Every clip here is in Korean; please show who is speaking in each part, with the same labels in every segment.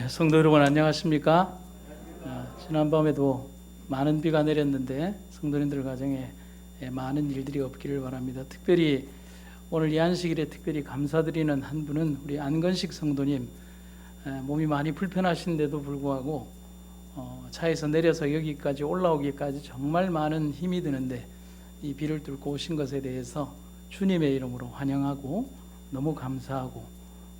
Speaker 1: 성도 여러분 안녕하십니까? 지난밤에도 많은 비가 내렸는데 성도님들 가정에 많은 일들이 없기를 바랍니다. 특별히 오늘 이 안식일에 특별히 감사드리는 한 분은 우리 안건식 성도님. 몸이 많이 불편하신데도 불구하고 차에서 내려서 여기까지 올라오기까지 정말 많은 힘이 드는데 이 비를 뚫고 오신 것에 대해서 주님의 이름으로 환영하고 너무 감사하고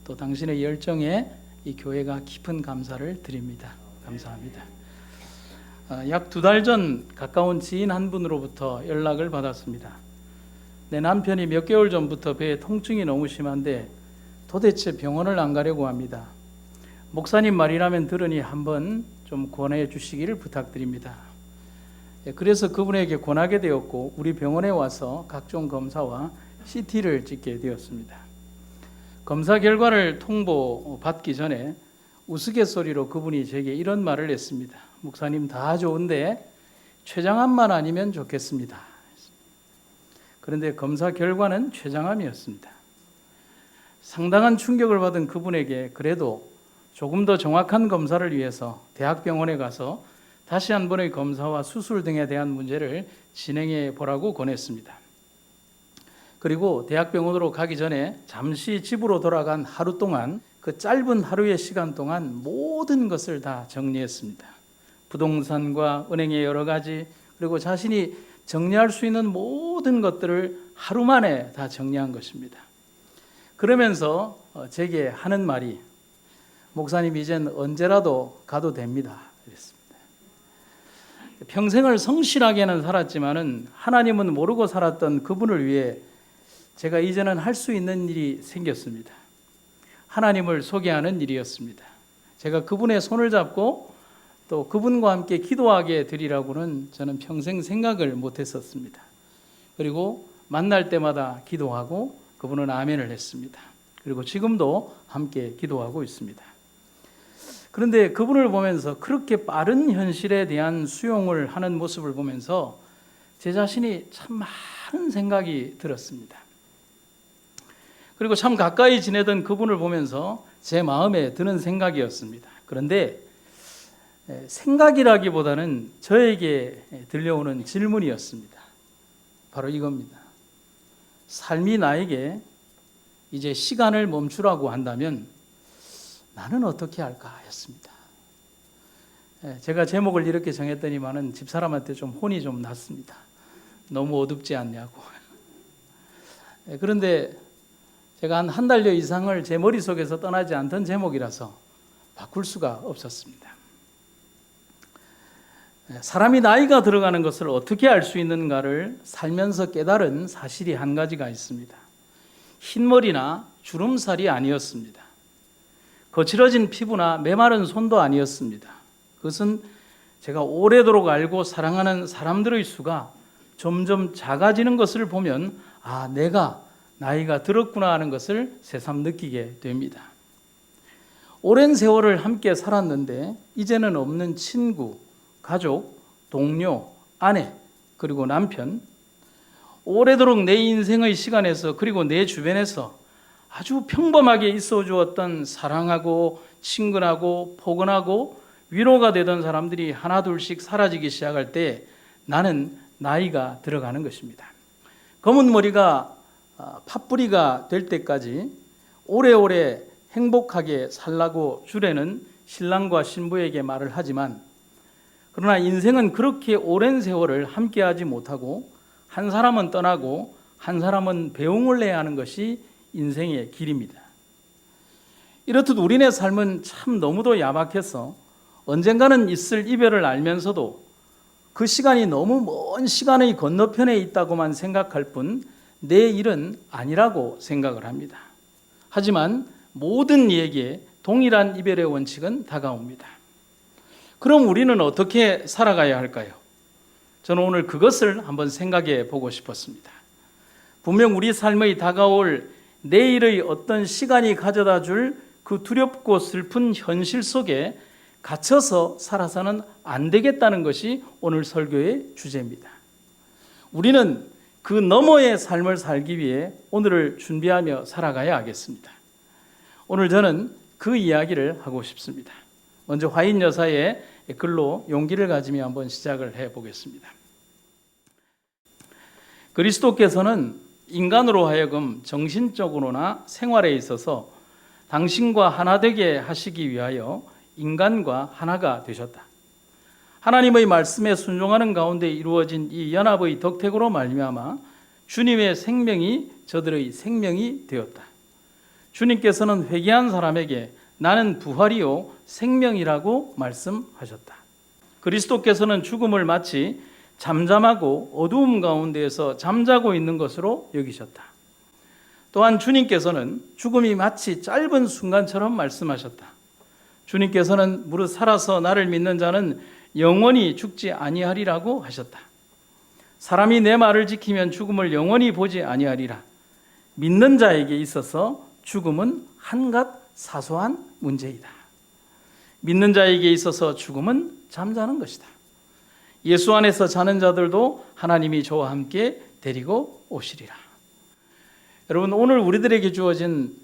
Speaker 1: 또 당신의 열정에 이 교회가 깊은 감사를 드립니다. 감사합니다. 약 2달 전 가까운 지인 한 분으로부터 연락을 받았습니다. 내 남편이 몇 개월 전부터 배에 통증이 너무 심한데 도대체 병원을 안 가려고 합니다. 목사님 말이라면 들으니 한번 좀 권해 주시기를 부탁드립니다. 그래서 그분에게 권하게 되었고 우리 병원에 와서 각종 검사와 CT를 찍게 되었습니다. 검사 결과를 통보받기 전에 우스갯소리로 그분이 제게 이런 말을 했습니다. 목사님 다 좋은데 췌장암만 아니면 좋겠습니다. 그런데 검사 결과는 췌장암이었습니다. 상당한 충격을 받은 그분에게 그래도 조금 더 정확한 검사를 위해서 대학병원에 가서 다시 한 번의 검사와 수술 등에 대한 문제를 진행해 보라고 권했습니다. 그리고 대학병원으로 가기 전에 잠시 집으로 돌아간 하루 동안 그 짧은 하루의 시간 동안 모든 것을 다 정리했습니다. 부동산과 은행의 여러 가지 그리고 자신이 정리할 수 있는 모든 것들을 하루 만에 다 정리한 것입니다. 그러면서 제게 하는 말이 목사님 이젠 언제라도 가도 됩니다. 그랬습니다. 평생을 성실하게는 살았지만은 하나님은 모르고 살았던 그분을 위해 제가 이제는 할 수 있는 일이 생겼습니다. 하나님을 소개하는 일이었습니다. 제가 그분의 손을 잡고 또 그분과 함께 기도하게 되리라고는 저는 평생 생각을 못했었습니다. 그리고 만날 때마다 기도하고 그분은 아멘을 했습니다. 그리고 지금도 함께 기도하고 있습니다. 그런데 그분을 보면서 그렇게 빠른 현실에 대한 수용을 하는 모습을 보면서 제 자신이 참 많은 생각이 들었습니다. 그리고 참 가까이 지내던 그분을 보면서 제 마음에 드는 생각이었습니다. 그런데 생각이라기보다는 저에게 들려오는 질문이었습니다. 바로 이겁니다. 삶이 나에게 이제 시간을 멈추라고 한다면 나는 어떻게 할까 였습니다. 제가 제목을 이렇게 정했더니만은 집사람한테 좀 혼이 좀 났습니다. 너무 어둡지 않냐고. 그런데 제가 한 달여 이상을 제 머릿속에서 떠나지 않던 제목이라서 바꿀 수가 없었습니다. 사람이 나이가 들어가는 것을 어떻게 알 수 있는가를 살면서 깨달은 사실이 한 가지가 있습니다. 흰머리나 주름살이 아니었습니다. 거칠어진 피부나 메마른 손도 아니었습니다. 그것은 제가 오래도록 알고 사랑하는 사람들의 수가 점점 작아지는 것을 보면 내가 나이가 들었구나 하는 것을 새삼 느끼게 됩니다. 오랜 세월을 함께 살았는데 이제는 없는 친구, 가족, 동료, 아내, 그리고 남편, 오래도록 내 인생의 시간에서 그리고 내 주변에서 아주 평범하게 있어 주었던 사랑하고 친근하고 포근하고 위로가 되던 사람들이 하나둘씩 사라지기 시작할 때 나는 나이가 들어가는 것입니다. 검은 머리가 팥뿌리가 될 때까지 오래오래 행복하게 살라고 주례는 신랑과 신부에게 말을 하지만 그러나 인생은 그렇게 오랜 세월을 함께하지 못하고 한 사람은 떠나고 한 사람은 배웅을 해야 하는 것이 인생의 길입니다. 이렇듯 우리네 삶은 참 너무도 야박해서 언젠가는 있을 이별을 알면서도 그 시간이 너무 먼 시간의 건너편에 있다고만 생각할 뿐 내 일은 아니라고 생각을 합니다. 하지만 모든 이에게 동일한 이별의 원칙은 다가옵니다. 그럼 우리는 어떻게 살아가야 할까요? 저는 오늘 그것을 한번 생각해 보고 싶었습니다. 분명 우리 삶의 다가올 내일의 어떤 시간이 가져다 줄 그 두렵고 슬픈 현실 속에 갇혀서 살아서는 안 되겠다는 것이 오늘 설교의 주제입니다. 우리는 그 너머의 삶을 살기 위해 오늘을 준비하며 살아가야 하겠습니다. 오늘 저는 그 이야기를 하고 싶습니다. 먼저 화인 여사의 글로 용기를 가지며 한번 시작을 해보겠습니다. 그리스도께서는 인간으로 하여금 정신적으로나 생활에 있어서 당신과 하나 되게 하시기 위하여 인간과 하나가 되셨다. 하나님의 말씀에 순종하는 가운데 이루어진 이 연합의 덕택으로 말미암아 주님의 생명이 저들의 생명이 되었다. 주님께서는 회개한 사람에게 나는 부활이요 생명이라고 말씀하셨다. 그리스도께서는 죽음을 마치 잠잠하고 어두움 가운데에서 잠자고 있는 것으로 여기셨다. 또한 주님께서는 죽음이 마치 짧은 순간처럼 말씀하셨다. 주님께서는 무릇 살아서 나를 믿는 자는 영원히 죽지 아니하리라고 하셨다. 사람이 내 말을 지키면 죽음을 영원히 보지 아니하리라. 믿는 자에게 있어서 죽음은 한갓 사소한 문제이다. 믿는 자에게 있어서 죽음은 잠자는 것이다. 예수 안에서 자는 자들도 하나님이 저와 함께 데리고 오시리라. 여러분, 오늘 우리들에게 주어진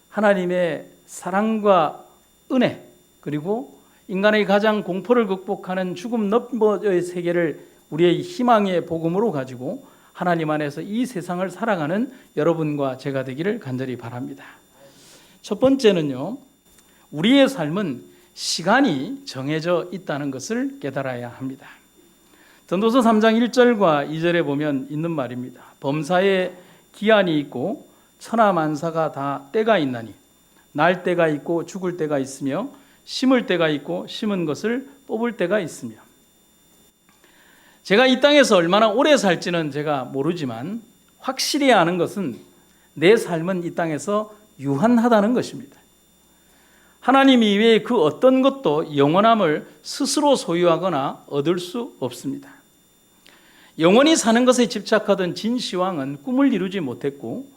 Speaker 1: 하나님의 사랑과 은혜, 그리고 인간의 가장 공포를 극복하는 죽음 너머의 세계를 우리의 희망의 복음으로 가지고 하나님 안에서 이 세상을 살아가는 여러분과 제가 되기를 간절히 바랍니다. 첫 번째는요, 우리의 삶은 시간이 정해져 있다는 것을 깨달아야 합니다. 전도서 3장 1절과 2절에 보면 있는 말입니다. 범사에 기한이 있고 천하만사가 다 때가 있나니 날 때가 있고 죽을 때가 있으며 심을 때가 있고 심은 것을 뽑을 때가 있으며. 제가 이 땅에서 얼마나 오래 살지는 제가 모르지만 확실히 아는 것은 내 삶은 이 땅에서 유한하다는 것입니다. 하나님 이외에 그 어떤 것도 영원함을 스스로 소유하거나 얻을 수 없습니다. 영원히 사는 것에 집착하던 진시황은 꿈을 이루지 못했고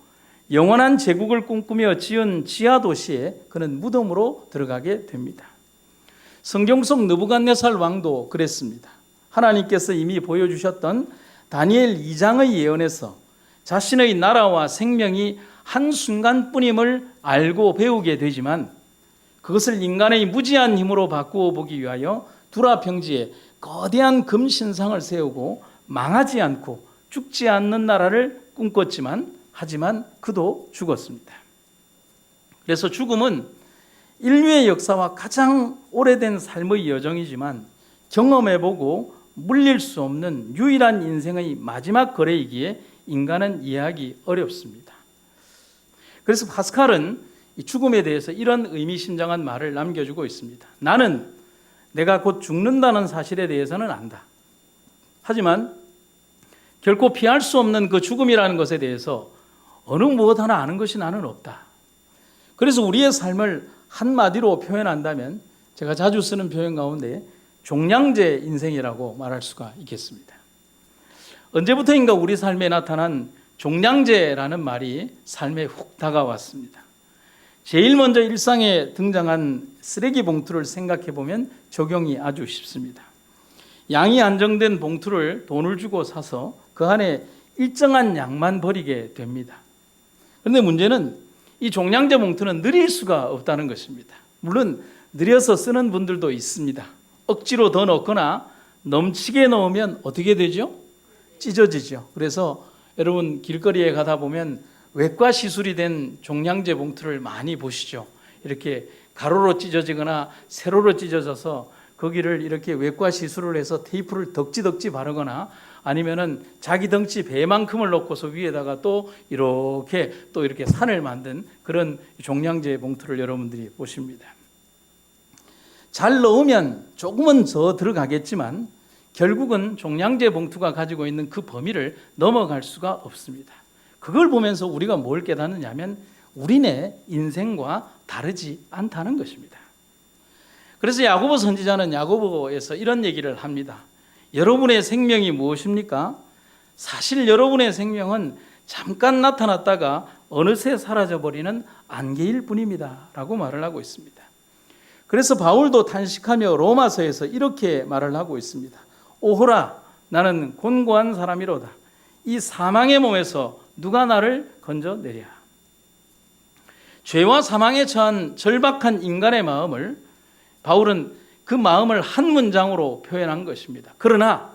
Speaker 1: 영원한 제국을 꿈꾸며 지은 지하 도시에 그는 무덤으로 들어가게 됩니다. 성경 속 느부갓네살 왕도 그랬습니다. 하나님께서 이미 보여주셨던 다니엘 2장의 예언에서 자신의 나라와 생명이 한순간뿐임을 알고 배우게 되지만 그것을 인간의 무지한 힘으로 바꾸어 보기 위하여 두라 평지에 거대한 금신상을 세우고 망하지 않고 죽지 않는 나라를 꿈꿨지만 하지만 그도 죽었습니다. 그래서 죽음은 인류의 역사와 가장 오래된 삶의 여정이지만 경험해보고 물릴 수 없는 유일한 인생의 마지막 거래이기에 인간은 이해하기 어렵습니다. 그래서 파스칼은 이 죽음에 대해서 이런 의미심장한 말을 남겨주고 있습니다. 나는 내가 곧 죽는다는 사실에 대해서는 안다. 하지만 결코 피할 수 없는 그 죽음이라는 것에 대해서 어느 무엇 하나 아는 것이 나는 없다. 그래서 우리의 삶을 한마디로 표현한다면 제가 자주 쓰는 표현 가운데 종량제 인생이라고 말할 수가 있겠습니다. 언제부터인가 우리 삶에 나타난 종량제라는 말이 삶에 훅 다가왔습니다. 제일 먼저 일상에 등장한 쓰레기 봉투를 생각해 보면 적용이 아주 쉽습니다. 양이 안정된 봉투를 돈을 주고 사서 그 안에 일정한 양만 버리게 됩니다. 그런데 문제는 이 종량제 봉투는 느릴 수가 없다는 것입니다. 물론 느려서 쓰는 분들도 있습니다. 억지로 더 넣거나 넘치게 넣으면 어떻게 되죠? 찢어지죠. 그래서 여러분 길거리에 가다 보면 외과 시술이 된 종량제 봉투를 많이 보시죠. 이렇게 가로로 찢어지거나 세로로 찢어져서 거기를 이렇게 외과 시술을 해서 테이프를 덕지덕지 바르거나 아니면은 자기 덩치 배만큼을 넣고서 위에다가 또 이렇게 산을 만든 그런 종량제 봉투를 여러분들이 보십니다. 잘 넣으면 조금은 더 들어가겠지만 결국은 종량제 봉투가 가지고 있는 그 범위를 넘어갈 수가 없습니다. 그걸 보면서 우리가 뭘 깨닫느냐면 우리네 인생과 다르지 않다는 것입니다. 그래서 야고보 선지자는 야고보에서 이런 얘기를 합니다. 여러분의 생명이 무엇입니까? 사실 여러분의 생명은 잠깐 나타났다가 어느새 사라져버리는 안개일 뿐입니다 라고 말을 하고 있습니다. 그래서 바울도 탄식하며 로마서에서 이렇게 말을 하고 있습니다. 오호라 나는 곤고한 사람이로다. 이 사망의 몸에서 누가 나를 건져내랴. 죄와 사망에 처한 절박한 인간의 마음을 바울은 그 마음을 한 문장으로 표현한 것입니다. 그러나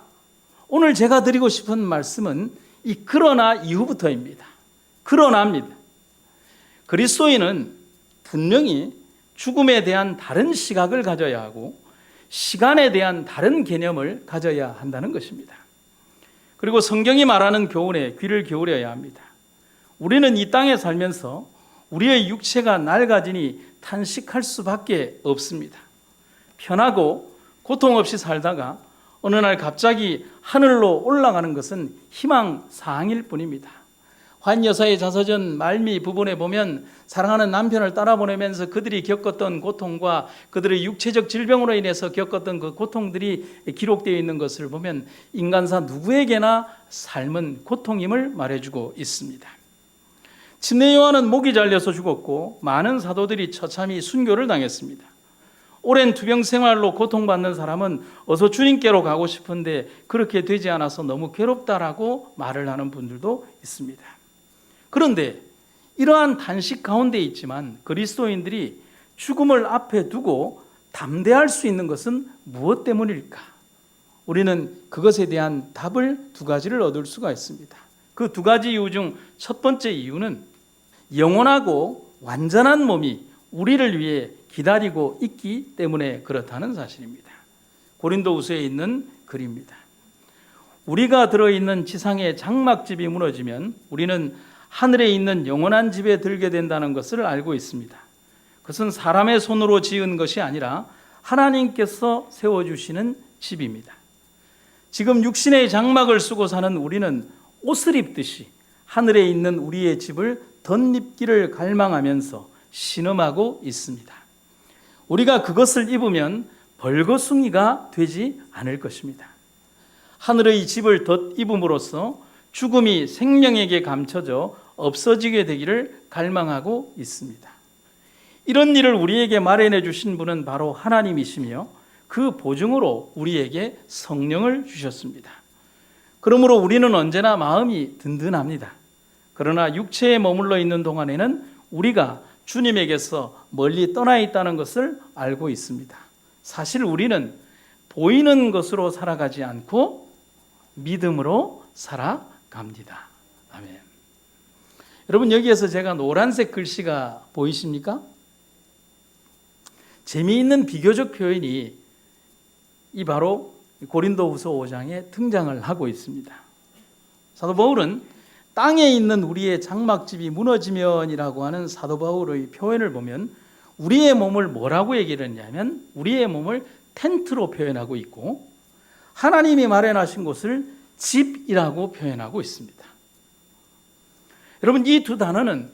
Speaker 1: 오늘 제가 드리고 싶은 말씀은 이 그러나 이후부터입니다. 그러나입니다. 그리스도인은 분명히 죽음에 대한 다른 시각을 가져야 하고 시간에 대한 다른 개념을 가져야 한다는 것입니다. 그리고 성경이 말하는 교훈에 귀를 기울여야 합니다. 우리는 이 땅에 살면서 우리의 육체가 낡아지니 탄식할 수밖에 없습니다. 편하고 고통 없이 살다가 어느 날 갑자기 하늘로 올라가는 것은 희망사항일 뿐입니다. 환여사의 자서전 말미 부분에 보면 사랑하는 남편을 따라보내면서 그들이 겪었던 고통과 그들의 육체적 질병으로 인해서 겪었던 그 고통들이 기록되어 있는 것을 보면 인간사 누구에게나 삶은 고통임을 말해주고 있습니다. 침례 요한은 목이 잘려서 죽었고 많은 사도들이 처참히 순교를 당했습니다. 오랜 투병 생활로 고통받는 사람은 어서 주님께로 가고 싶은데 그렇게 되지 않아서 너무 괴롭다라고 말을 하는 분들도 있습니다. 그런데 이러한 단식 가운데 있지만 그리스도인들이 죽음을 앞에 두고 담대할 수 있는 것은 무엇 때문일까? 우리는 그것에 대한 답을 두 가지를 얻을 수가 있습니다. 그 두 가지 이유 중 첫 번째 이유는 영원하고 완전한 몸이 우리를 위해 기다리고 있기 때문에 그렇다는 사실입니다. 고린도후서에 있는 글입니다. 우리가 들어있는 지상의 장막집이 무너지면 우리는 하늘에 있는 영원한 집에 들게 된다는 것을 알고 있습니다. 그것은 사람의 손으로 지은 것이 아니라 하나님께서 세워주시는 집입니다. 지금 육신의 장막을 쓰고 사는 우리는 옷을 입듯이 하늘에 있는 우리의 집을 덧입기를 갈망하면서 신음하고 있습니다. 우리가 그것을 입으면 벌거숭이가 되지 않을 것입니다. 하늘의 집을 덧입음으로써 죽음이 생명에게 감춰져 없어지게 되기를 갈망하고 있습니다. 이런 일을 우리에게 마련해 주신 분은 바로 하나님이시며 그 보증으로 우리에게 성령을 주셨습니다. 그러므로 우리는 언제나 마음이 든든합니다. 그러나 육체에 머물러 있는 동안에는 우리가 주님에게서 멀리 떠나 있다는 것을 알고 있습니다. 사실 우리는 보이는 것으로 살아가지 않고 믿음으로 살아갑니다. 아멘. 여러분, 여기에서 제가 노란색 글씨가 보이십니까? 재미있는 비교적 표현이 이 바로 고린도후서 5장에 등장을 하고 있습니다. 사도 바울은 땅에 있는 우리의 장막집이 무너지면이라고 하는 사도 바울의 표현을 보면 우리의 몸을 뭐라고 얘기를 했냐면 우리의 몸을 텐트로 표현하고 있고 하나님이 마련하신 곳을 집이라고 표현하고 있습니다. 여러분, 이 두 단어는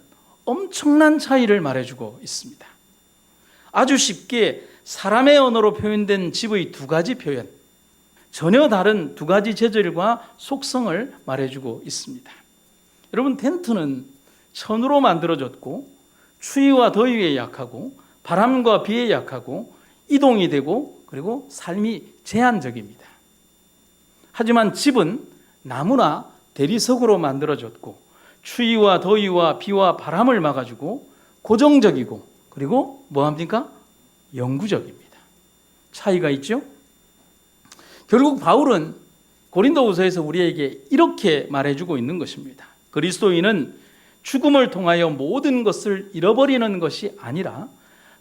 Speaker 1: 엄청난 차이를 말해주고 있습니다. 아주 쉽게 사람의 언어로 표현된 집의 두 가지 표현, 전혀 다른 두 가지 재질과 속성을 말해주고 있습니다. 여러분, 텐트는 천으로 만들어졌고 추위와 더위에 약하고 바람과 비에 약하고 이동이 되고 그리고 삶이 제한적입니다. 하지만 집은 나무나 대리석으로 만들어졌고 추위와 더위와 비와 바람을 막아주고 고정적이고 그리고 뭐합니까? 영구적입니다. 차이가 있죠? 결국 바울은 고린도후서에서 우리에게 이렇게 말해주고 있는 것입니다. 그리스도인은 죽음을 통하여 모든 것을 잃어버리는 것이 아니라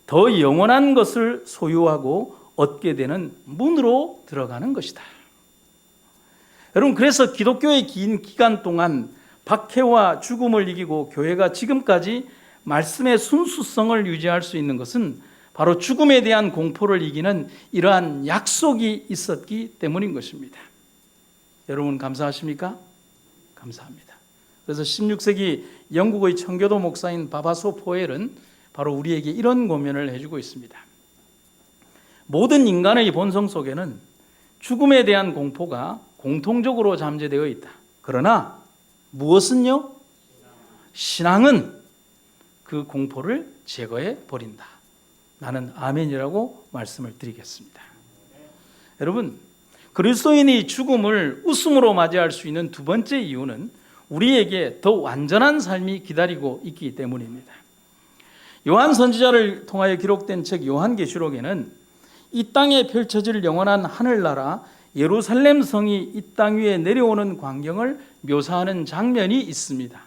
Speaker 1: 더 영원한 것을 소유하고 얻게 되는 문으로 들어가는 것이다. 여러분, 그래서 기독교의 긴 기간 동안 박해와 죽음을 이기고 교회가 지금까지 말씀의 순수성을 유지할 수 있는 것은 바로 죽음에 대한 공포를 이기는 이러한 약속이 있었기 때문인 것입니다. 여러분, 감사하십니까? 감사합니다. 그래서 16세기 영국의 청교도 목사인 바바소 포엘은 바로 우리에게 이런 고면을 해주고 있습니다. 모든 인간의 본성 속에는 죽음에 대한 공포가 공통적으로 잠재되어 있다. 그러나 무엇은요? 신앙은 그 공포를 제거해 버린다. 나는 아멘이라고 말씀을 드리겠습니다. 여러분, 그리스도인이 죽음을 웃음으로 맞이할 수 있는 두 번째 이유는 우리에게 더 완전한 삶이 기다리고 있기 때문입니다. 요한 선지자를 통하여 기록된 책 요한계시록에는 이 땅에 펼쳐질 영원한 하늘나라 예루살렘 성이 이 땅 위에 내려오는 광경을 묘사하는 장면이 있습니다.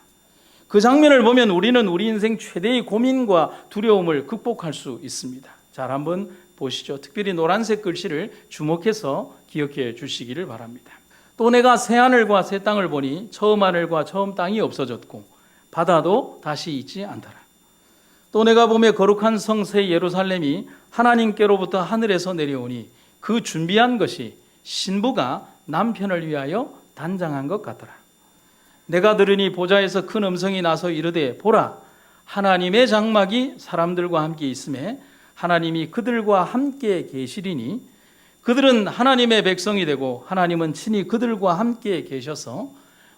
Speaker 1: 그 장면을 보면 우리는 우리 인생 최대의 고민과 두려움을 극복할 수 있습니다. 잘 한번 보시죠. 특별히 노란색 글씨를 주목해서 기억해 주시기를 바랍니다. 또 내가 새 하늘과 새 땅을 보니 처음 하늘과 처음 땅이 없어졌고 바다도 다시 있지 않더라. 또 내가 보매 거룩한 성새 예루살렘이 하나님께로부터 하늘에서 내려오니 그 준비한 것이 신부가 남편을 위하여 단장한 것 같더라. 내가 들으니 보좌에서 큰 음성이 나서 이르되 보라 하나님의 장막이 사람들과 함께 있음에 하나님이 그들과 함께 계시리니 그들은 하나님의 백성이 되고 하나님은 친히 그들과 함께 계셔서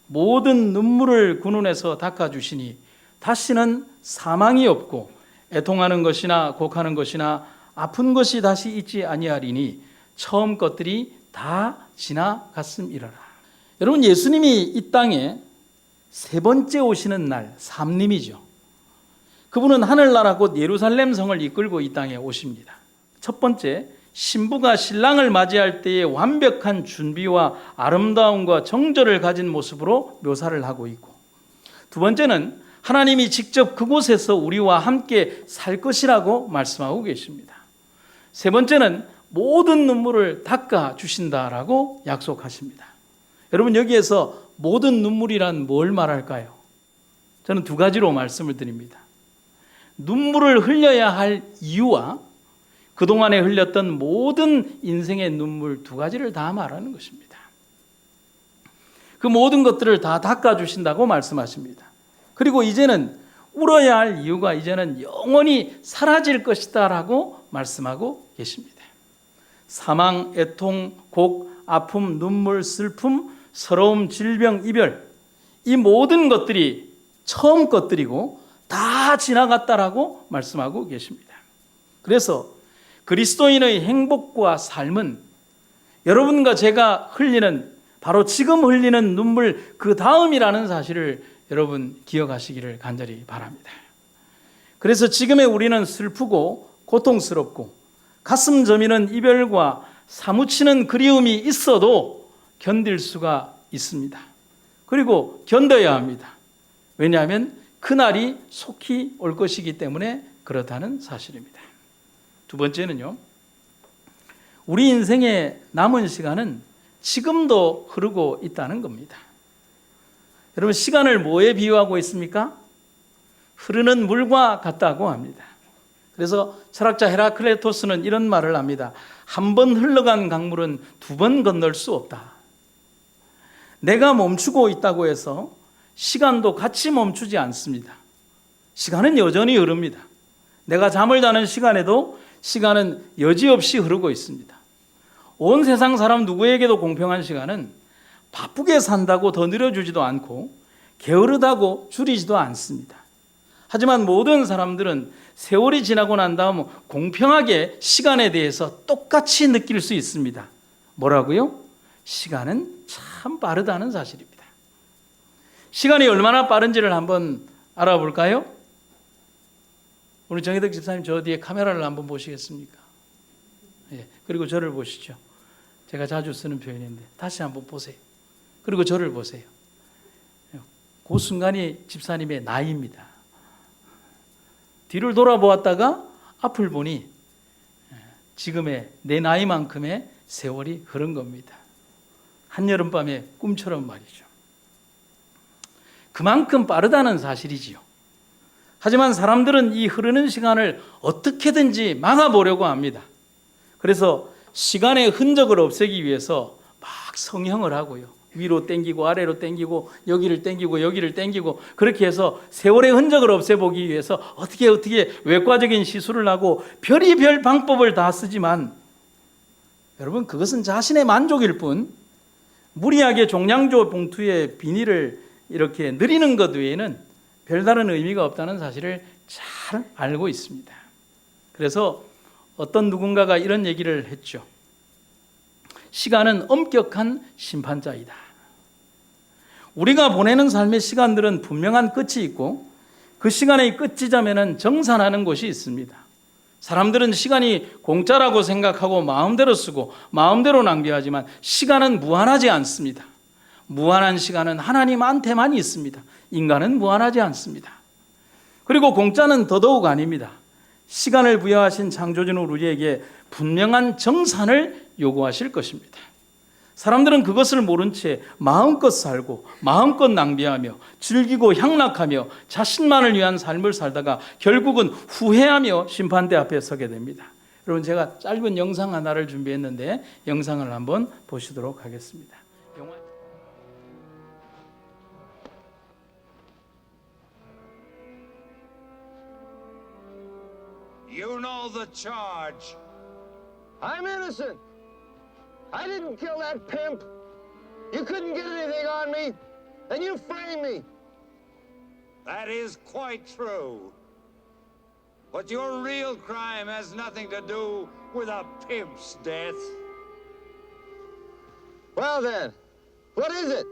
Speaker 1: 모든 눈물을 그 눈에서 닦아주시니 다시는 사망이 없고 애통하는 것이나 곡하는 것이나 아픈 것이 다시 있지 아니하리니 처음 것들이 다 지나갔음이러라. 여러분, 예수님이 이 땅에 세 번째 오시는 날, 삼림이죠. 그분은 하늘나라 곧 예루살렘 성을 이끌고 이 땅에 오십니다. 첫 번째, 신부가 신랑을 맞이할 때의 완벽한 준비와 아름다움과 정절을 가진 모습으로 묘사를 하고 있고, 두 번째는 하나님이 직접 그곳에서 우리와 함께 살 것이라고 말씀하고 계십니다. 세 번째는 모든 눈물을 닦아 주신다라고 약속하십니다. 여러분, 여기에서 모든 눈물이란 뭘 말할까요? 저는 두 가지로 말씀을 드립니다. 눈물을 흘려야 할 이유와 그동안에 흘렸던 모든 인생의 눈물 두 가지를 다 말하는 것입니다. 그 모든 것들을 다 닦아주신다고 말씀하십니다. 그리고 이제는 울어야 할 이유가 이제는 영원히 사라질 것이다 라고 말씀하고 계십니다. 사망, 애통, 곡, 아픔, 눈물, 슬픔, 서러움, 질병, 이별, 이 모든 것들이 처음 것들이고 다 지나갔다라고 말씀하고 계십니다. 그래서 그리스도인의 행복과 삶은 여러분과 제가 흘리는, 바로 지금 흘리는 눈물 그 다음이라는 사실을 여러분 기억하시기를 간절히 바랍니다. 그래서 지금의 우리는 슬프고 고통스럽고 가슴 저미는 이별과 사무치는 그리움이 있어도 견딜 수가 있습니다. 그리고 견뎌야 합니다. 왜냐하면 그날이 속히 올 것이기 때문에 그렇다는 사실입니다. 두 번째는요, 우리 인생의 남은 시간은 지금도 흐르고 있다는 겁니다. 여러분, 시간을 뭐에 비유하고 있습니까? 흐르는 물과 같다고 합니다. 그래서 철학자 헤라클레토스는 이런 말을 합니다. 한 번 흘러간 강물은 두 번 건널 수 없다. 내가 멈추고 있다고 해서 시간도 같이 멈추지 않습니다. 시간은 여전히 흐릅니다. 내가 잠을 자는 시간에도 시간은 여지없이 흐르고 있습니다. 온 세상 사람 누구에게도 공평한 시간은 바쁘게 산다고 더 늘어주지도 않고 게으르다고 줄이지도 않습니다. 하지만 모든 사람들은 세월이 지나고 난 다음 공평하게 시간에 대해서 똑같이 느낄 수 있습니다. 뭐라고요? 시간은 참 빠르다는 사실입니다. 시간이 얼마나 빠른지를 한번 알아볼까요? 우리 정혜덕 집사님 저 뒤에 카메라를 한번 보시겠습니까? 예, 그리고 저를 보시죠. 제가 자주 쓰는 표현인데 다시 한번 보세요. 그리고 저를 보세요. 그 순간이 집사님의 나이입니다. 뒤를 돌아보았다가 앞을 보니 지금의 내 나이만큼의 세월이 흐른 겁니다. 한여름밤의 꿈처럼 말이죠. 그만큼 빠르다는 사실이지요. 하지만 사람들은 이 흐르는 시간을 어떻게든지 막아보려고 합니다. 그래서 시간의 흔적을 없애기 위해서 막 성형을 하고요. 위로 땡기고 아래로 땡기고 여기를 땡기고 여기를 땡기고 그렇게 해서 세월의 흔적을 없애보기 위해서 어떻게 외과적인 시술을 하고 별의별 방법을 다 쓰지만 여러분, 그것은 자신의 만족일 뿐 무리하게 종량조 봉투에 비닐을 이렇게 늘리는 것 외에는 별다른 의미가 없다는 사실을 잘 알고 있습니다. 그래서 어떤 누군가가 이런 얘기를 했죠. 시간은 엄격한 심판자이다. 우리가 보내는 삶의 시간들은 분명한 끝이 있고 그 시간이 끝이자면은 정산하는 곳이 있습니다. 사람들은 시간이 공짜라고 생각하고 마음대로 쓰고 마음대로 낭비하지만 시간은 무한하지 않습니다. 무한한 시간은 하나님한테만 있습니다. 인간은 무한하지 않습니다. 그리고 공짜는 더더욱 아닙니다. 시간을 부여하신 창조주는 우리에게 분명한 정산을 요구하실 것입니다. 사람들은 그것을 모른 채 마음껏 살고 마음껏 낭비하며 즐기고 향락하며 자신만을 위한 삶을 살다가 결국은 후회하며 심판대 앞에 서게 됩니다. 여러분, 제가 짧은 영상 하나를 준비했는데 영상을 한번 보시도록 하겠습니다.
Speaker 2: You know the charge.
Speaker 3: I'm innocent. I didn't kill that pimp. You couldn't get anything on me, and you framed me.
Speaker 2: That is quite true. But your real crime has nothing to do with a pimp's death.
Speaker 3: Well then, what is it?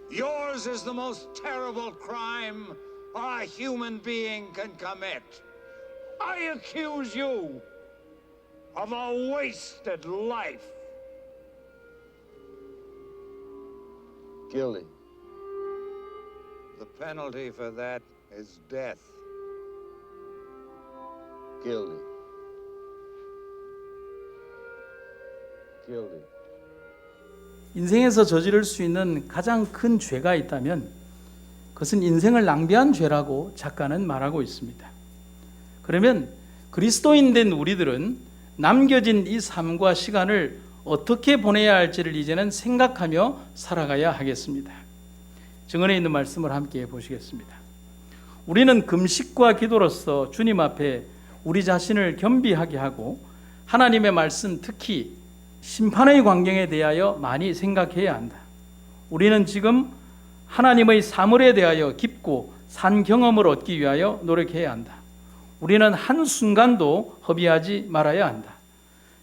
Speaker 2: Yours is the most terrible crime a human being can commit. I accuse you of a wasted life.
Speaker 3: Guilty.
Speaker 2: The penalty for that is death.
Speaker 3: Guilty. Guilty.
Speaker 1: 인생에서 저지를 수 있는 가장 큰 죄가 있다면 그것은 인생을 낭비한 죄라고 작가는 말하고 있습니다. 그러면 그리스도인 된 우리들은 남겨진 이 삶과 시간을 어떻게 보내야 할지를 이제는 생각하며 살아가야 하겠습니다. 증언에 있는 말씀을 함께 보시겠습니다. 우리는 금식과 기도로서 주님 앞에 우리 자신을 겸비하게 하고 하나님의 말씀, 특히 심판의 광경에 대하여 많이 생각해야 한다. 우리는 지금 하나님의 사물에 대하여 깊고 산 경험을 얻기 위하여 노력해야 한다. 우리는 한순간도 허비하지 말아야 한다.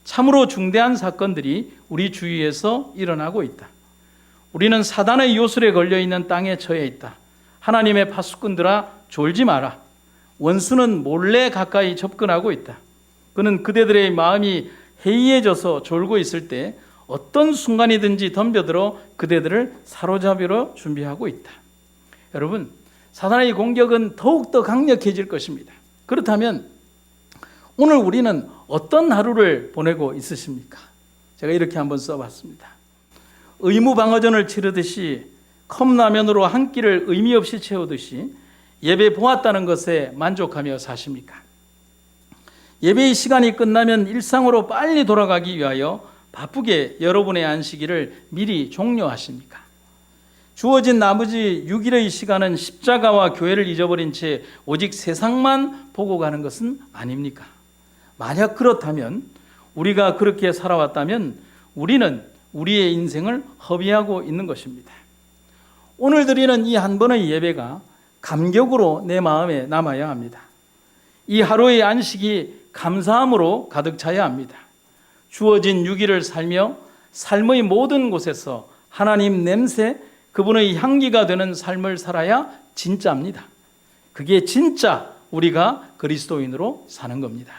Speaker 1: 참으로 중대한 사건들이 우리 주위에서 일어나고 있다. 우리는 사단의 요술에 걸려있는 땅에 처해 있다. 하나님의 파수꾼들아, 졸지 마라. 원수는 몰래 가까이 접근하고 있다. 그는 그대들의 마음이 해이해져서 졸고 있을 때 어떤 순간이든지 덤벼들어 그대들을 사로잡으러 준비하고 있다. 여러분, 사단의 공격은 더욱더 강력해질 것입니다. 그렇다면 오늘 우리는 어떤 하루를 보내고 있으십니까? 제가 이렇게 한번 써봤습니다. 의무방어전을 치르듯이 컵라면으로 한 끼를 의미 없이 채우듯이 예배 보았다는 것에 만족하며 사십니까? 예배의 시간이 끝나면 일상으로 빨리 돌아가기 위하여 바쁘게 여러분의 안식일을 미리 종료하십니까? 주어진 나머지 6일의 시간은 십자가와 교회를 잊어버린 채 오직 세상만 보고 가는 것은 아닙니까? 만약 그렇다면, 우리가 그렇게 살아왔다면 우리는 우리의 인생을 허비하고 있는 것입니다. 오늘 드리는 이 한 번의 예배가 감격으로 내 마음에 남아야 합니다. 이 하루의 안식이 감사함으로 가득 차야 합니다. 주어진 6일을 살며 삶의 모든 곳에서 하나님 냄새, 그분의 향기가 되는 삶을 살아야 진짜입니다. 그게 진짜 우리가 그리스도인으로 사는 겁니다.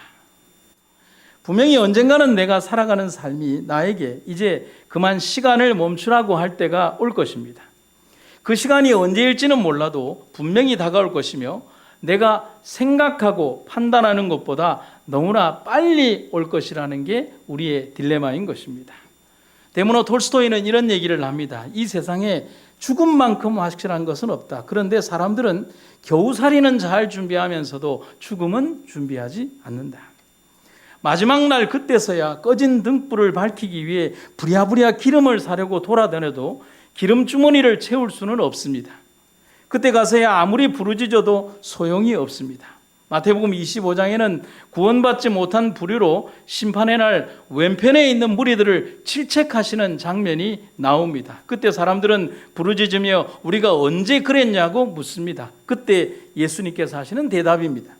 Speaker 1: 분명히 언젠가는 내가 살아가는 삶이 나에게 이제 그만 시간을 멈추라고 할 때가 올 것입니다. 그 시간이 언제일지는 몰라도 분명히 다가올 것이며 내가 생각하고 판단하는 것보다 너무나 빨리 올 것이라는 게 우리의 딜레마인 것입니다. 데모노 톨스토이는 이런 얘기를 합니다. 이 세상에 죽음만큼 확실한 것은 없다. 그런데 사람들은 겨우살이는 잘 준비하면서도 죽음은 준비하지 않는다. 마지막 날 그때서야 꺼진 등불을 밝히기 위해 부랴부랴 기름을 사려고 돌아다녀도 기름 주머니를 채울 수는 없습니다. 그때 가서야 아무리 부르짖어도 소용이 없습니다. 마태복음 25장에는 구원받지 못한 부류로 심판의 날 왼편에 있는 무리들을 질책하시는 장면이 나옵니다. 그때 사람들은 부르짖으며 우리가 언제 그랬냐고 묻습니다. 그때 예수님께서 하시는 대답입니다.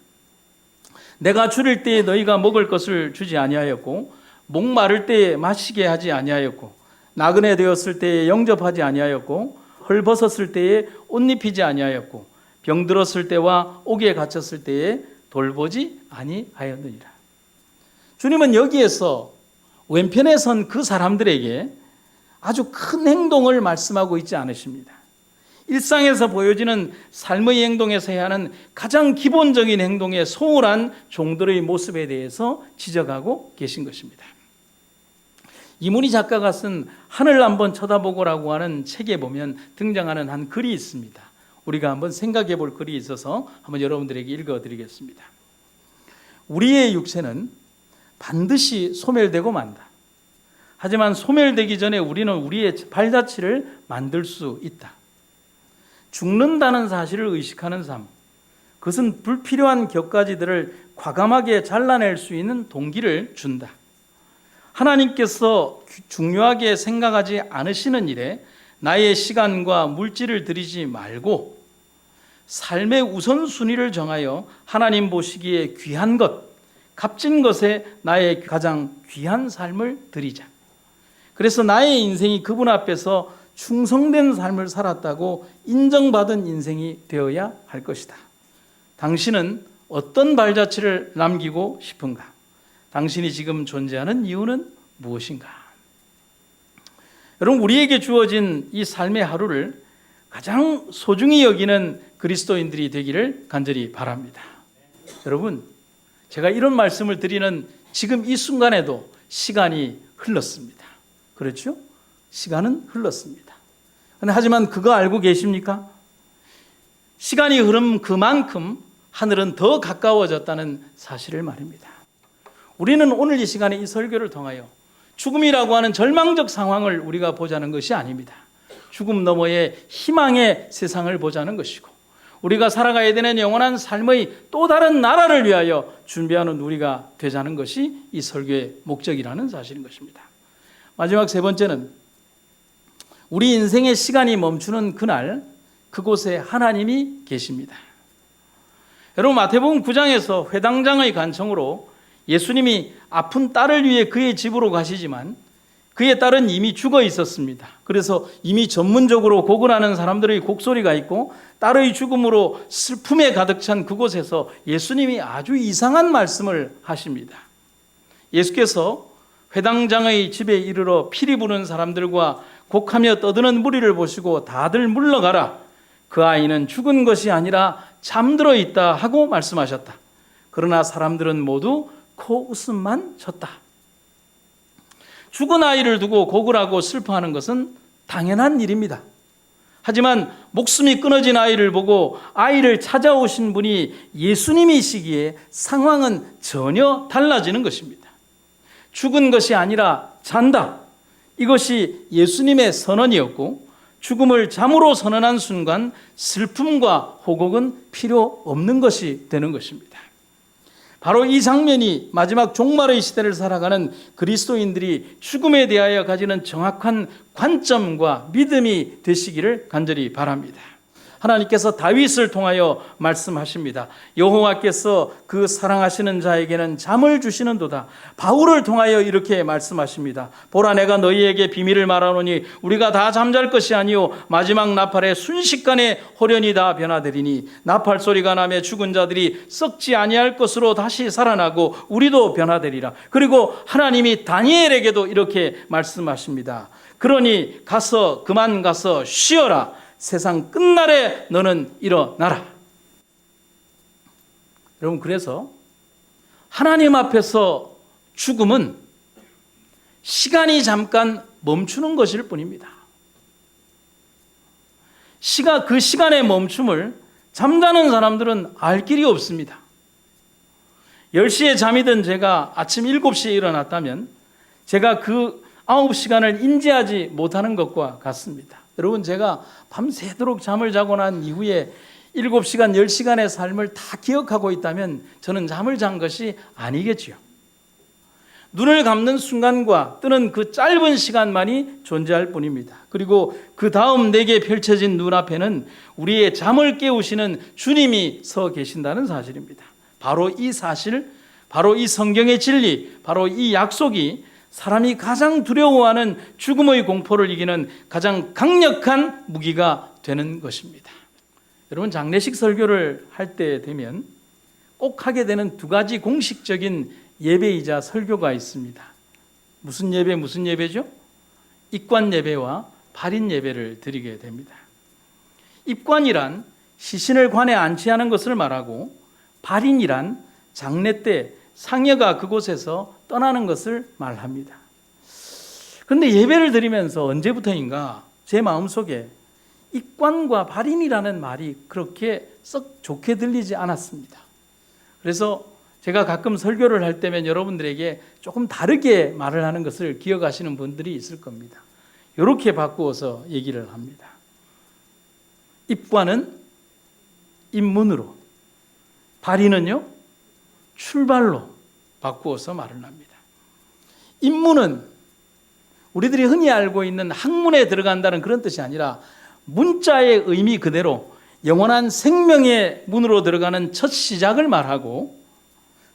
Speaker 1: 내가 줄일 때에 너희가 먹을 것을 주지 아니하였고 목마를 때에 마시게 하지 아니하였고 나그네 되었을 때에 영접하지 아니하였고 헐벗었을 때에 옷 입히지 아니하였고 병들었을 때와 옥에 갇혔을 때에 돌보지 아니하였느니라. 주님은 여기에서 왼편에 선 그 사람들에게 아주 큰 행동을 말씀하고 있지 않으십니다. 일상에서 보여지는 삶의 행동에서 해야 하는 가장 기본적인 행동에 소홀한 종들의 모습에 대해서 지적하고 계신 것입니다. 이문희 작가가 쓴 하늘 한번 쳐다보고라고 하는 책에 보면 등장하는 한 글이 있습니다. 우리가 한번 생각해 볼 글이 있어서 한번 여러분들에게 읽어드리겠습니다. 우리의 육체는 반드시 소멸되고 만다. 하지만 소멸되기 전에 우리는 우리의 발자취를 만들 수 있다. 죽는다는 사실을 의식하는 삶, 그것은 불필요한 격가지들을 과감하게 잘라낼 수 있는 동기를 준다. 하나님께서 중요하게 생각하지 않으시는 일에 나의 시간과 물질을 들이지 말고 삶의 우선순위를 정하여 하나님 보시기에 귀한 것, 값진 것에 나의 가장 귀한 삶을 드리자. 그래서 나의 인생이 그분 앞에서 충성된 삶을 살았다고 인정받은 인생이 되어야 할 것이다. 당신은 어떤 발자취를 남기고 싶은가? 당신이 지금 존재하는 이유는 무엇인가? 여러분, 우리에게 주어진 이 삶의 하루를 가장 소중히 여기는 그리스도인들이 되기를 간절히 바랍니다. 여러분, 제가 이런 말씀을 드리는 지금 이 순간에도 시간이 흘렀습니다. 그렇죠? 시간은 흘렀습니다. 하지만 그거 알고 계십니까? 시간이 흐른 그만큼 하늘은 더 가까워졌다는 사실을 말입니다. 우리는 오늘 이 시간에 이 설교를 통하여 죽음이라고 하는 절망적 상황을 우리가 보자는 것이 아닙니다. 죽음 너머의 희망의 세상을 보자는 것이고, 우리가 살아가야 되는 영원한 삶의 또 다른 나라를 위하여 준비하는 우리가 되자는 것이 이 설교의 목적이라는 사실인 것입니다. 마지막 세 번째는 우리 인생의 시간이 멈추는 그날, 그곳에 하나님이 계십니다. 여러분, 마태복음 9장에서 회당장의 간청으로 예수님이 아픈 딸을 위해 그의 집으로 가시지만 그의 딸은 이미 죽어 있었습니다. 그래서 이미 전문적으로 고근하는 사람들의 곡소리가 있고 딸의 죽음으로 슬픔에 가득 찬 그곳에서 예수님이 아주 이상한 말씀을 하십니다. 예수께서 회당장의 집에 이르러 피리 부는 사람들과 곡하며 떠드는 무리를 보시고 다들 물러가라. 그 아이는 죽은 것이 아니라 잠들어 있다 하고 말씀하셨다. 그러나 사람들은 모두 코웃음만 쳤다. 죽은 아이를 두고 고글하고 슬퍼하는 것은 당연한 일입니다. 하지만 목숨이 끊어진 아이를 보고 아이를 찾아오신 분이 예수님이시기에 상황은 전혀 달라지는 것입니다. 죽은 것이 아니라 잔다. 이것이 예수님의 선언이었고, 죽음을 잠으로 선언한 순간 슬픔과 호곡은 필요 없는 것이 되는 것입니다. 바로 이 장면이 마지막 종말의 시대를 살아가는 그리스도인들이 죽음에 대하여 가지는 정확한 관점과 믿음이 되시기를 간절히 바랍니다. 하나님께서 다윗을 통하여 말씀하십니다. 여호와께서 그 사랑하시는 자에게는 잠을 주시는도다. 바울을 통하여 이렇게 말씀하십니다. 보라, 내가 너희에게 비밀을 말하노니 우리가 다 잠잘 것이 아니요 마지막 나팔에 순식간에 호련히 다 변화되리니 나팔 소리가 나며 죽은 자들이 썩지 아니할 것으로 다시 살아나고 우리도 변화되리라. 그리고 하나님이 다니엘에게도 이렇게 말씀하십니다. 그러니 그만 가서 쉬어라. 세상 끝날에 너는 일어나라. 여러분, 그래서 하나님 앞에서 죽음은 시간이 잠깐 멈추는 것일 뿐입니다. 그 시간의 멈춤을 잠자는 사람들은 알 길이 없습니다. 10시에 잠이 든 제가 아침 7시에 일어났다면 제가 그 9시간을 인지하지 못하는 것과 같습니다. 여러분, 제가 밤새도록 잠을 자고 난 이후에 7시간, 10시간의 삶을 다 기억하고 있다면 저는 잠을 잔 것이 아니겠지요. 눈을 감는 순간과 뜨는 그 짧은 시간만이 존재할 뿐입니다. 그리고 그 다음 내게 펼쳐진 눈앞에는 우리의 잠을 깨우시는 주님이 서 계신다는 사실입니다. 바로 이 사실, 바로 이 성경의 진리, 바로 이 약속이 사람이 가장 두려워하는 죽음의 공포를 이기는 가장 강력한 무기가 되는 것입니다. 여러분 장례식 설교를 할 때 되면 꼭 하게 되는 두 가지 공식적인 예배이자 설교가 있습니다. 무슨 예배죠? 입관 예배와 발인 예배를 드리게 됩니다. 입관이란 시신을 관에 안치하는 것을 말하고 발인이란 장례 때 상여가 그곳에서 떠나는 것을 말합니다. 그런데 예배를 드리면서 언제부터인가 제 마음속에 입관과 발인이라는 말이 그렇게 썩 좋게 들리지 않았습니다. 그래서 제가 가끔 설교를 할 때면 여러분들에게 조금 다르게 말을 하는 것을 기억하시는 분들이 있을 겁니다. 이렇게 바꾸어서 얘기를 합니다. 입관은 입문으로, 발인은요 출발로 바꾸어서 말을 합니다. 입문은 우리들이 흔히 알고 있는 학문에 들어간다는 그런 뜻이 아니라 문자의 의미 그대로 영원한 생명의 문으로 들어가는 첫 시작을 말하고,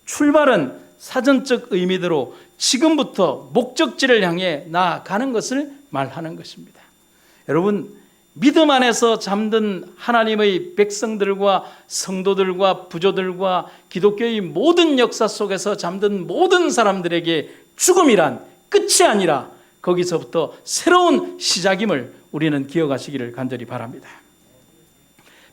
Speaker 1: 출발은 사전적 의미대로 지금부터 목적지를 향해 나아가는 것을 말하는 것입니다. 여러분, 믿음 안에서 잠든 하나님의 백성들과 성도들과 부조들과 기독교의 모든 역사 속에서 잠든 모든 사람들에게 죽음이란 끝이 아니라 거기서부터 새로운 시작임을 우리는 기억하시기를 간절히 바랍니다.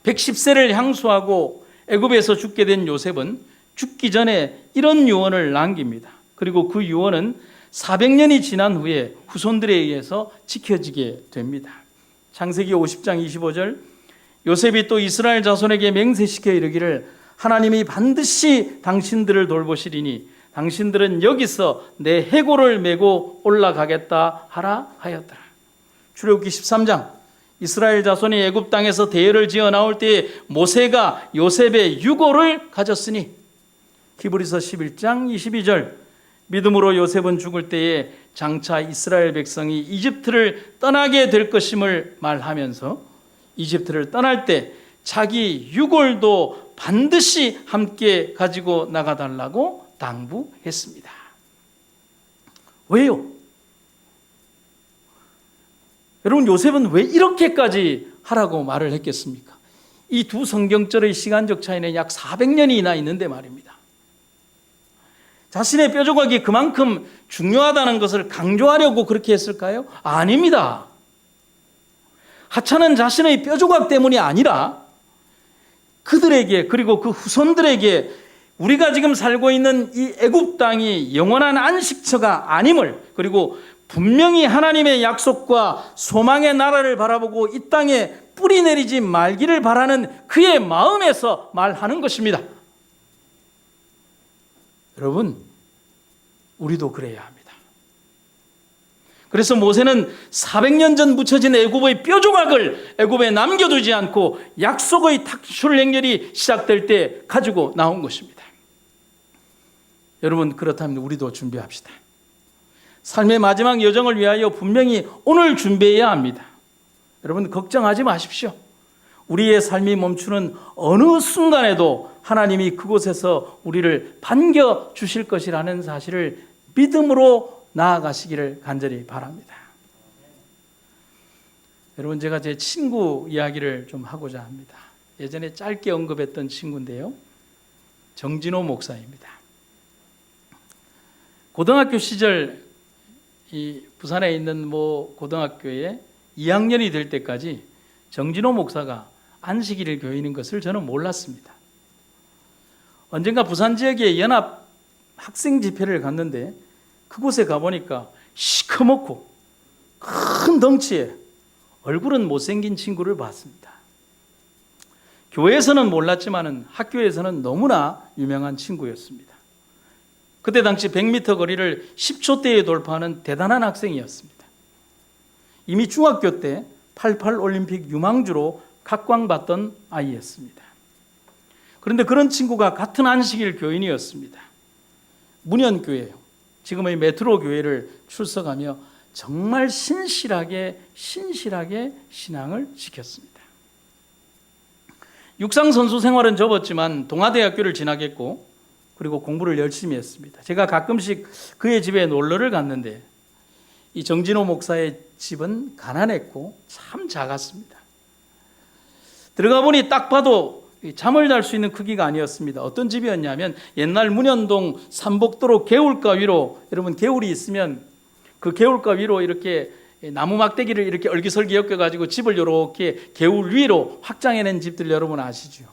Speaker 1: 110세를 향수하고 애굽에서 죽게 된 요셉은 죽기 전에 이런 유언을 남깁니다. 그리고 그 유언은 400년이 지난 후에 후손들에 의해서 지켜지게 됩니다. 창세기 50장 25절, 요셉이 또 이스라엘 자손에게 맹세시켜 이르기를 하나님이 반드시 당신들을 돌보시리니 당신들은 여기서 내 해골을 메고 올라가겠다 하라 하였더라. 출애굽기 13장, 이스라엘 자손이 애굽 땅에서 대열을 지어 나올 때에 모세가 요셉의 유골을 가졌으니, 히브리서 11장 22절, 믿음으로 요셉은 죽을 때에 장차 이스라엘 백성이 이집트를 떠나게 될 것임을 말하면서 이집트를 떠날 때 자기 유골도 반드시 함께 가지고 나가달라고 당부했습니다. 왜요? 여러분, 요셉은 왜 이렇게까지 하라고 말을 했겠습니까? 이 두 성경절의 시간적 차이는 약 400년이나 있는데 말입니다. 자신의 뼈조각이 그만큼 중요하다는 것을 강조하려고 그렇게 했을까요? 아닙니다. 하찮은 자신의 뼈조각 때문이 아니라 그들에게, 그리고 그 후손들에게 우리가 지금 살고 있는 이 애굽 땅이 영원한 안식처가 아님을, 그리고 분명히 하나님의 약속과 소망의 나라를 바라보고 이 땅에 뿌리 내리지 말기를 바라는 그의 마음에서 말하는 것입니다. 여러분, 우리도 그래야 합니다. 그래서 모세는 400년 전 묻혀진 애굽의 뼈조각을 애굽에 남겨두지 않고 약속의 탁출 행렬이 시작될 때 가지고 나온 것입니다. 여러분, 그렇다면 우리도 준비합시다. 삶의 마지막 여정을 위하여 분명히 오늘 준비해야 합니다. 여러분, 걱정하지 마십시오. 우리의 삶이 멈추는 어느 순간에도 하나님이 그곳에서 우리를 반겨주실 것이라는 사실을 믿음으로 나아가시기를 간절히 바랍니다. 여러분, 제가 제 친구 이야기를 좀 하고자 합니다. 예전에 짧게 언급했던 친구인데요, 정진호 목사입니다. 고등학교 시절 이 부산에 있는 고등학교에 2학년이 될 때까지 정진호 목사가 안식일을 교인인 것을 저는 몰랐습니다. 언젠가 부산 지역의 연합 학생 집회를 갔는데 그곳에 가보니까 시커멓고 큰 덩치에 얼굴은 못생긴 친구를 봤습니다. 교회에서는 몰랐지만 학교에서는 너무나 유명한 친구였습니다. 그때 당시 100m 거리를 10초대에 돌파하는 대단한 학생이었습니다. 이미 중학교 때 88 올림픽 유망주로 각광받던 아이였습니다. 그런데 그런 친구가 같은 안식일 교인이었습니다. 문현교회요, 지금의 메트로 교회를 출석하며 정말 신실하게 신앙을 지켰습니다. 육상선수 생활은 접었지만 동아대학교를 진학했고 그리고 공부를 열심히 했습니다. 제가 가끔씩 그의 집에 놀러를 갔는데 이 정진호 목사의 집은 가난했고 참 작았습니다. 들어가 보니 딱 봐도 잠을 잘 수 있는 크기가 아니었습니다. 어떤 집이었냐면 옛날 문현동 삼복도로 개울가 위로, 여러분 개울이 있으면 그 개울가 위로 이렇게 나무 막대기를 이렇게 얼기설기 엮어가지고 집을 이렇게 개울 위로 확장해낸 집들 여러분 아시죠?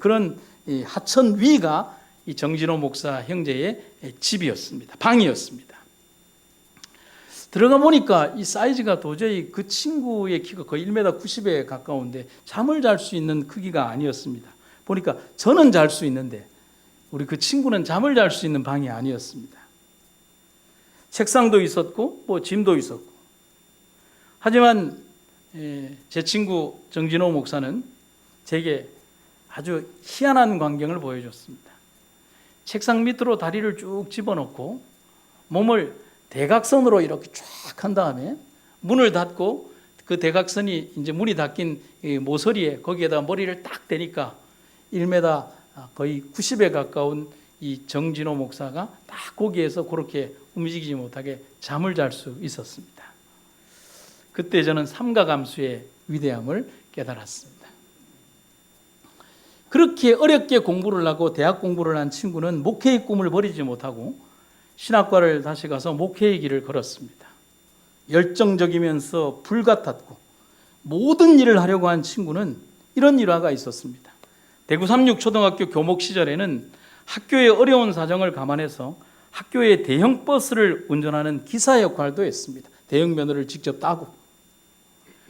Speaker 1: 그런 하천 위가 이 정진호 목사 형제의 집이었습니다. 방이었습니다. 들어가 보니까 이 사이즈가 도저히 그 친구의 키가 거의 1m 90에 가까운데 잠을 잘 수 있는 크기가 아니었습니다. 보니까 저는 잘 수 있는데 우리 그 친구는 잠을 잘 수 있는 방이 아니었습니다. 책상도 있었고 뭐 짐도 있었고. 하지만 제 친구 정진호 목사는 제게 아주 희한한 광경을 보여줬습니다. 책상 밑으로 다리를 쭉 집어넣고 몸을 대각선으로 이렇게 쫙 한 다음에 문을 닫고 그 대각선이 이제 문이 닫힌 모서리에 거기에다 머리를 딱 대니까 1m 거의 90에 가까운 이 정진호 목사가 딱 거기에서 그렇게 움직이지 못하게 잠을 잘 수 있었습니다. 그때 저는 삼가 감수의 위대함을 깨달았습니다. 그렇게 어렵게 공부를 하고 대학 공부를 한 친구는 목회의 꿈을 버리지 못하고 신학과를 다시 가서 목회의 길을 걸었습니다. 열정적이면서 불같았고 모든 일을 하려고 한 친구는 이런 일화가 있었습니다. 대구 삼육초등학교 교목 시절에는 학교의 어려운 사정을 감안해서 학교의 대형 버스를 운전하는 기사 역할도 했습니다. 대형 면허를 직접 따고,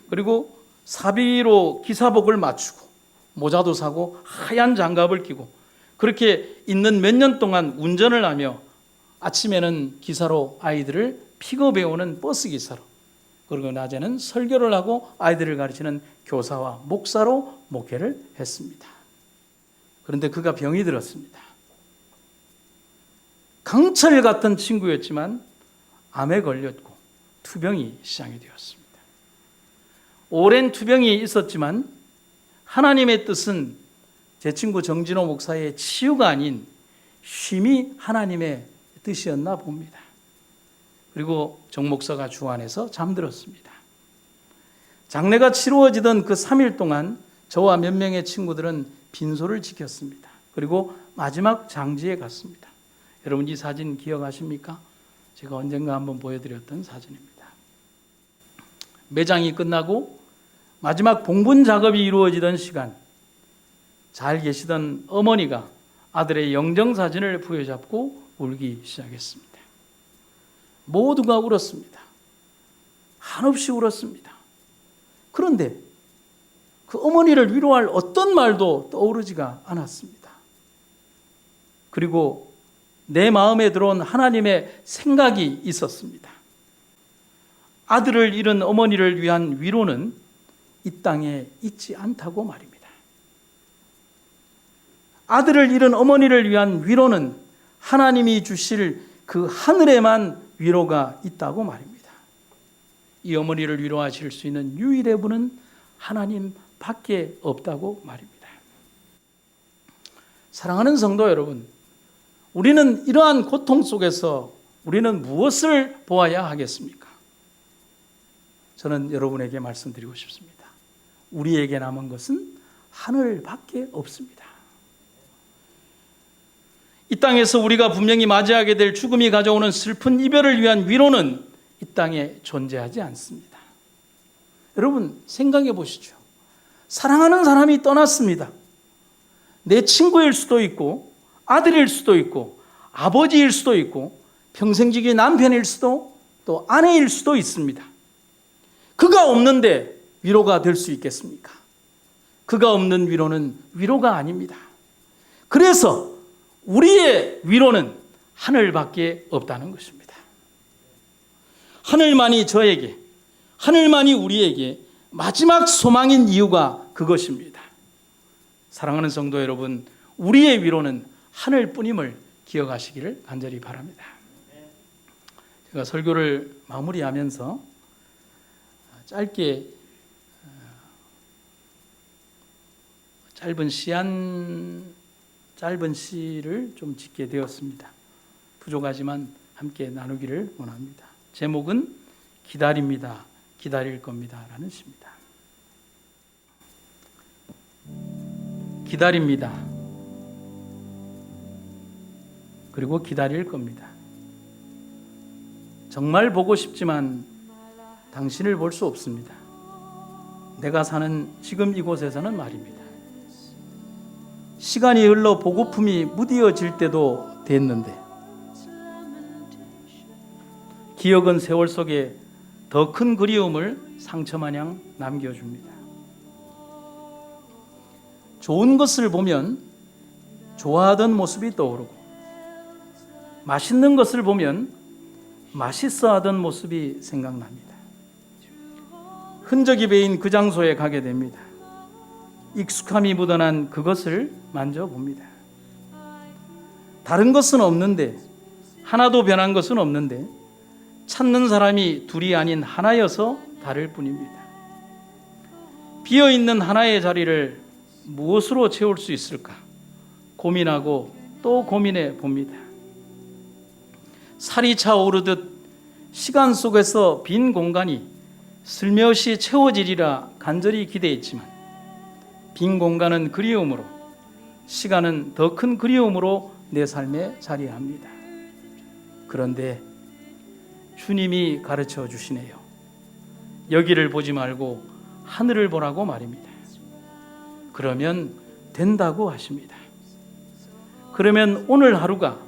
Speaker 1: 그리고 사비로 기사복을 맞추고 모자도 사고 하얀 장갑을 끼고 그렇게 있는 몇 년 동안 운전을 하며 아침에는 기사로 아이들을 픽업해오는 버스 기사로, 그리고 낮에는 설교를 하고 아이들을 가르치는 교사와 목사로 목회를 했습니다. 그런데 그가 병이 들었습니다. 강철 같은 친구였지만 암에 걸렸고 투병이 시작이 되었습니다. 오랜 투병이 있었지만 하나님의 뜻은 제 친구 정진호 목사의 치유가 아닌 쉼이 하나님의 뜻이었나 봅니다. 그리고 정 목사가 주 안에서 잠들었습니다. 장례가 치루어지던 그 3일 동안 저와 몇 명의 친구들은 빈소를 지켰습니다. 그리고 마지막 장지에 갔습니다. 여러분 이 사진 기억하십니까? 제가 언젠가 한번 보여드렸던 사진입니다. 매장이 끝나고 마지막 봉분 작업이 이루어지던 시간, 잘 계시던 어머니가 아들의 영정사진을 부여잡고 울기 시작했습니다. 모두가 울었습니다. 한없이 울었습니다. 그런데 그 어머니를 위로할 어떤 말도 떠오르지가 않았습니다. 그리고 내 마음에 들어온 하나님의 생각이 있었습니다. 아들을 잃은 어머니를 위한 위로는 이 땅에 있지 않다고 말입니다. 아들을 잃은 어머니를 위한 위로는 하나님이 주실 그 하늘에만 위로가 있다고 말입니다. 이 어머니를 위로하실 수 있는 유일의 분은 하나님 밖에 없다고 말입니다. 사랑하는 성도 여러분, 우리는 이러한 고통 속에서 우리는 무엇을 보아야 하겠습니까? 저는 여러분에게 말씀드리고 싶습니다. 우리에게 남은 것은 하늘밖에 없습니다. 이 땅에서 우리가 분명히 맞이하게 될 죽음이 가져오는 슬픈 이별을 위한 위로는 이 땅에 존재하지 않습니다. 여러분 생각해 보시죠. 사랑하는 사람이 떠났습니다. 내 친구일 수도 있고 아들일 수도 있고 아버지일 수도 있고 평생지기 남편일 수도 또 아내일 수도 있습니다. 그가 없는데 위로가 될 수 있겠습니까? 그가 없는 위로는 위로가 아닙니다. 그래서 우리의 위로는 하늘밖에 없다는 것입니다. 하늘만이 저에게, 하늘만이 우리에게 마지막 소망인 이유가 그것입니다. 사랑하는 성도 여러분, 우리의 위로는 하늘뿐임을 기억하시기를 간절히 바랍니다. 제가 설교를 마무리하면서 짧게 짧은 시를 좀 짓게 되었습니다. 부족하지만 함께 나누기를 원합니다. 제목은 기다립니다. 기다릴 겁니다. 라는 시입니다. 기다립니다. 그리고 기다릴 겁니다. 정말 보고 싶지만 당신을 볼 수 없습니다. 내가 사는 지금 이곳에서는 말입니다. 시간이 흘러 보고품이 무뎌질 때도 됐는데 기억은 세월 속에 더 큰 그리움을 상처마냥 남겨줍니다. 좋은 것을 보면 좋아하던 모습이 떠오르고 맛있는 것을 보면 맛있어하던 모습이 생각납니다. 흔적이 배인 그 장소에 가게 됩니다. 익숙함이 묻어난 그것을 만져봅니다. 다른 것은 없는데, 하나도 변한 것은 없는데 찾는 사람이 둘이 아닌 하나여서 다를 뿐입니다. 비어있는 하나의 자리를 무엇으로 채울 수 있을까 고민하고 또 고민해 봅니다. 살이 차오르듯 시간 속에서 빈 공간이 슬며시 채워지리라 간절히 기대했지만 빈 공간은 그리움으로, 시간은 더 큰 그리움으로 내 삶에 자리합니다. 그런데 주님이 가르쳐 주시네요. 여기를 보지 말고 하늘을 보라고 말입니다. 그러면 된다고 하십니다. 그러면 오늘 하루가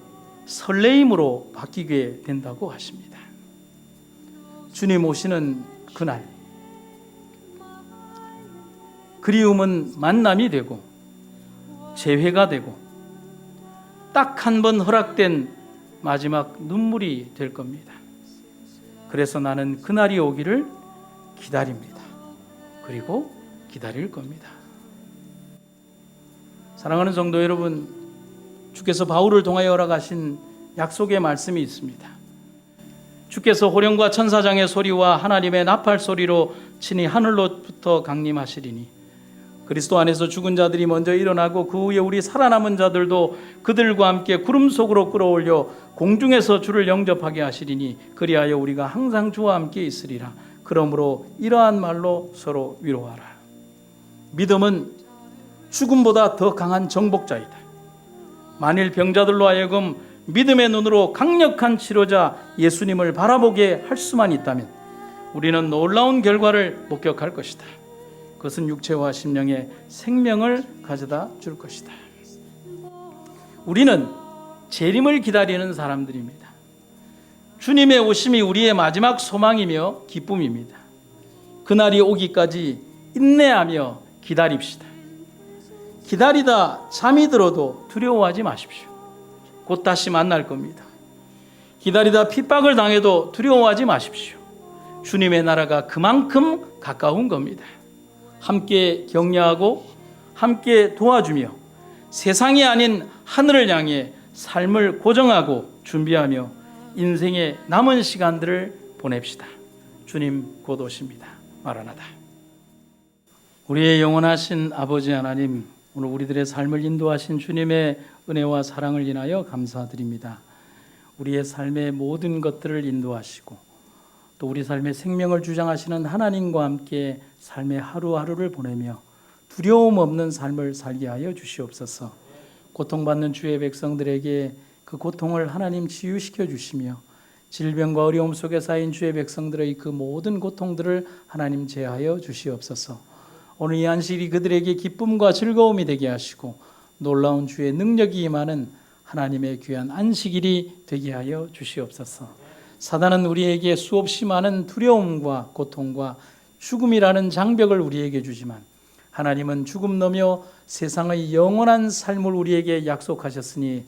Speaker 1: 설레임으로 바뀌게 된다고 하십니다. 주님 오시는 그날, 그리움은 만남이 되고 재회가 되고 딱 한 번 허락된 마지막 눈물이 될 겁니다. 그래서 나는 그날이 오기를 기다립니다. 그리고 기다릴 겁니다. 사랑하는 성도 여러분, 주께서 바울을 통하여 허락하신 약속의 말씀이 있습니다. 주께서 호령과 천사장의 소리와 하나님의 나팔 소리로 친히 하늘로부터 강림하시리니 그리스도 안에서 죽은 자들이 먼저 일어나고 그 후에 우리 살아남은 자들도 그들과 함께 구름 속으로 끌어올려 공중에서 주를 영접하게 하시리니 그리하여 우리가 항상 주와 함께 있으리라. 그러므로 이러한 말로 서로 위로하라. 믿음은 죽음보다 더 강한 정복자이다. 만일 병자들로 하여금 믿음의 눈으로 강력한 치료자 예수님을 바라보게 할 수만 있다면 우리는 놀라운 결과를 목격할 것이다. 그것은 육체와 심령의 생명을 가져다 줄 것이다. 우리는 재림을 기다리는 사람들입니다. 주님의 오심이 우리의 마지막 소망이며 기쁨입니다. 그날이 오기까지 인내하며 기다립시다. 기다리다 잠이 들어도 두려워하지 마십시오. 곧 다시 만날 겁니다. 기다리다 핍박을 당해도 두려워하지 마십시오. 주님의 나라가 그만큼 가까운 겁니다. 함께 격려하고 함께 도와주며 세상이 아닌 하늘을 향해 삶을 고정하고 준비하며 인생의 남은 시간들을 보냅시다. 주님 곧 오십니다. 마라나다. 우리의 영원하신 아버지 하나님, 오늘 우리들의 삶을 인도하신 주님의 은혜와 사랑을 인하여 감사드립니다. 우리의 삶의 모든 것들을 인도하시고 또 우리 삶의 생명을 주장하시는 하나님과 함께 삶의 하루하루를 보내며 두려움 없는 삶을 살게 하여 주시옵소서. 고통받는 주의 백성들에게 그 고통을 하나님 치유시켜 주시며 질병과 어려움 속에 쌓인 주의 백성들의 그 모든 고통들을 하나님 제하여 주시옵소서. 오늘 이 안식일이 그들에게 기쁨과 즐거움이 되게 하시고 놀라운 주의 능력이 임하는 하나님의 귀한 안식일이 되게 하여 주시옵소서. 사단은 우리에게 수없이 많은 두려움과 고통과 죽음이라는 장벽을 우리에게 주지만 하나님은 죽음 넘어 세상의 영원한 삶을 우리에게 약속하셨으니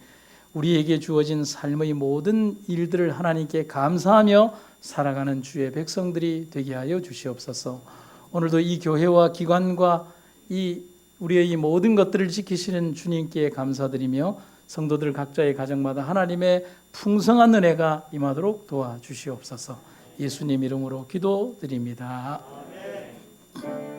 Speaker 1: 우리에게 주어진 삶의 모든 일들을 하나님께 감사하며 살아가는 주의 백성들이 되게 하여 주시옵소서. 오늘도 이 교회와 기관과 이 우리의 이 모든 것들을 지키시는 주님께 감사드리며 성도들 각자의 가정마다 하나님의 풍성한 은혜가 임하도록 도와주시옵소서. 예수님 이름으로 기도드립니다. 아멘.